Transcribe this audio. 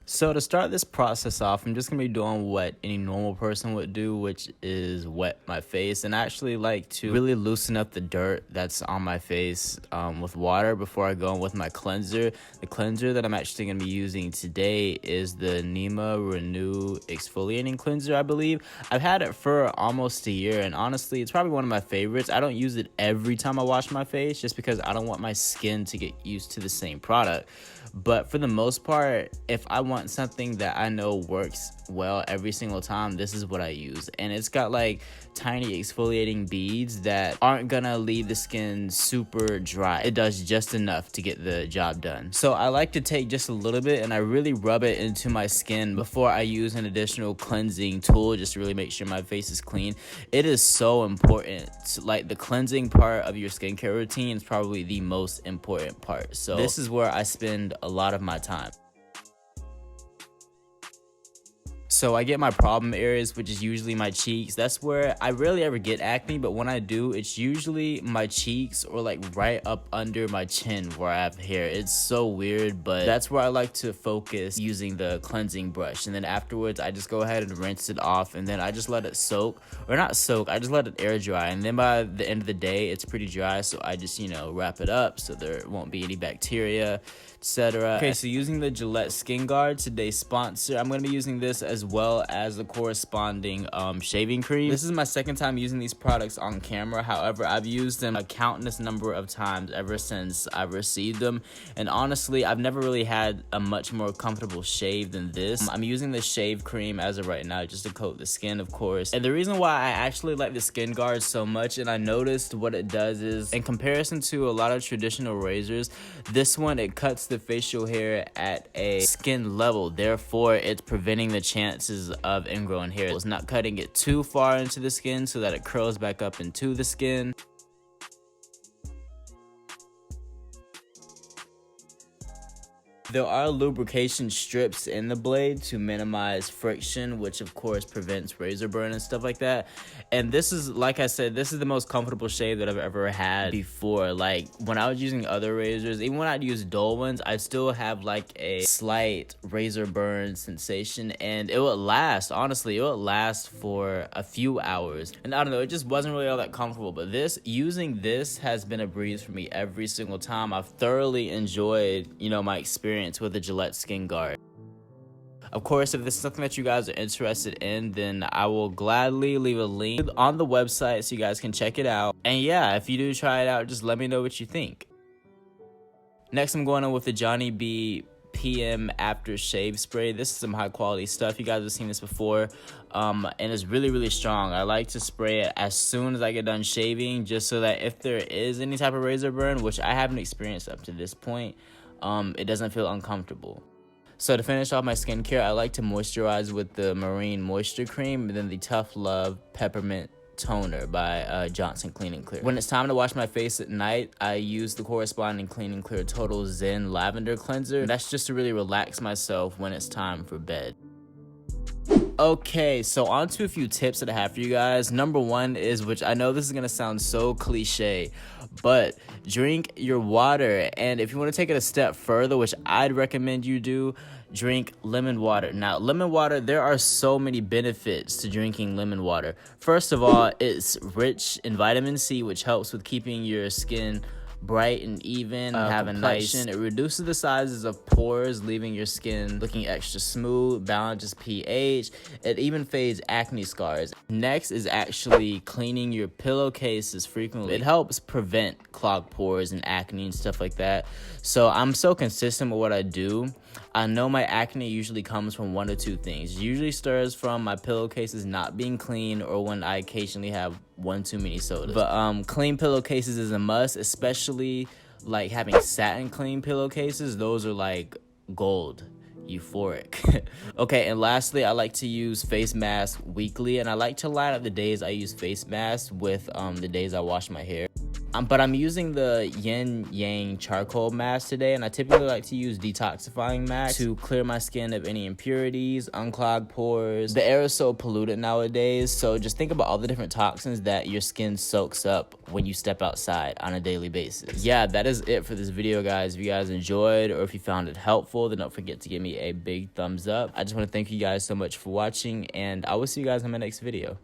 So to start this process off, I'm just going to be doing what any normal person would do, which is wet my face. And I actually like to really loosen up the dirt that's on my face with water before I go in with my cleanser. The cleanser that I'm actually going to be using today is the Neewer Renew Exfoliating Cleanser, I believe. I've had it for almost a year, and honestly, it's probably one of my favorites. I don't use it every time I wash my face just because I don't want my skin to get used to the same product. But for the most part, if I want something that I know works well every single time, this is what I use. And it's got like tiny exfoliating beads that aren't gonna leave the skin super dry. It does just enough to get the job done. So I like to take just a little bit and I really rub it into my skin before I use an additional cleansing tool just to really make sure my face is clean. It is so important. Like the cleansing part of your skincare routine is probably the most important part. So this is where I spend a lot of my time. So I get my problem areas, which is usually my cheeks. That's where I rarely ever get acne, but when I do, it's usually my cheeks or like right up under my chin where I have hair. It's so weird, but that's where I like to focus using the cleansing brush. And then afterwards, I just go ahead and rinse it off, and then I just let it soak, or not soak, I just let it air dry. And then by the end of the day, it's pretty dry, so I just, wrap it up so there won't be any bacteria, etc. Okay, so using the Gillette SkinGuard, today's sponsor, I'm going to be using this as well as the corresponding shaving cream. This is my second time using these products on camera. However, I've used them a countless number of times ever since I've received them, and honestly, I've never really had a much more comfortable shave than this. I'm using the shave cream as of right now just to coat the skin, of course. And the reason why I actually like the SkinGuard so much, and I noticed what it does is, in comparison to a lot of traditional razors, this one, it cuts the facial hair at a skin level. Therefore, it's preventing the chances of ingrown hair. It's not cutting it too far into the skin so that it curls back up into the skin. There are lubrication strips in the blade to minimize friction, which of course prevents razor burn and stuff like that. And this is, like I said, this is the most comfortable shave that I've ever had before. Like when I was using other razors, even when I'd use dull ones, I'd still have like a slight razor burn sensation, and it would last, honestly, it would last for a few hours. And I don't know, it just wasn't really all that comfortable. But using this has been a breeze for me every single time. I've thoroughly enjoyed, my experience with the Gillette SkinGuard. Of course, if this is something that you guys are interested in, then I will gladly leave a link on the website so you guys can check it out. And yeah, if you do try it out, just let me know what you think. Next, I'm going on with the Johnny B PM Aftershave spray. This is some high quality stuff. You guys have seen this before, and it's really, really strong. I like to spray it as soon as I get done shaving, just so that if there is any type of razor burn, which I haven't experienced up to this point, it doesn't feel uncomfortable. So to finish off my skincare, I like to moisturize with the Marine Moisture Cream and then the Tough Love Peppermint Toner by Johnson Clean & Clear. When it's time to wash my face at night, I use the corresponding Clean & Clear Total Zen Lavender Cleanser. That's just to really relax myself when it's time for bed. Okay, so on to a few tips that I have for you guys. Number one is, which I know this is gonna sound so cliche, but drink your water. And if you want to take it a step further, which I'd recommend you do, drink lemon water. Now, lemon water, there are so many benefits to drinking lemon water. First of all, it's rich in vitamin C, which helps with keeping your skin bright and even, have a nice, it reduces the sizes of pores, leaving your skin looking extra smooth, balances pH, it even fades acne scars. Next is actually cleaning your pillowcases frequently. It helps prevent clogged pores and acne and stuff like that. So I'm so consistent with what I do. I know my acne usually comes from one or two things. It usually stirs from my pillowcases not being clean, or when I occasionally have one too many sodas. But clean pillowcases is a must, especially like having satin clean pillowcases. Those are like gold. Euphoric. Okay, and lastly, I like to use face masks weekly, and I like to line up the days I use face masks with the days I wash my hair. But I'm using the Yin Yang charcoal mask today, and I typically like to use detoxifying masks to clear my skin of any impurities, unclog pores. The air is so polluted nowadays, so just think about all the different toxins that your skin soaks up when you step outside on a daily basis. Yeah, that is it for this video, guys. If you guys enjoyed or if you found it helpful, then don't forget to give me a big thumbs up. I just want to thank you guys so much for watching, and I will see you guys in my next video.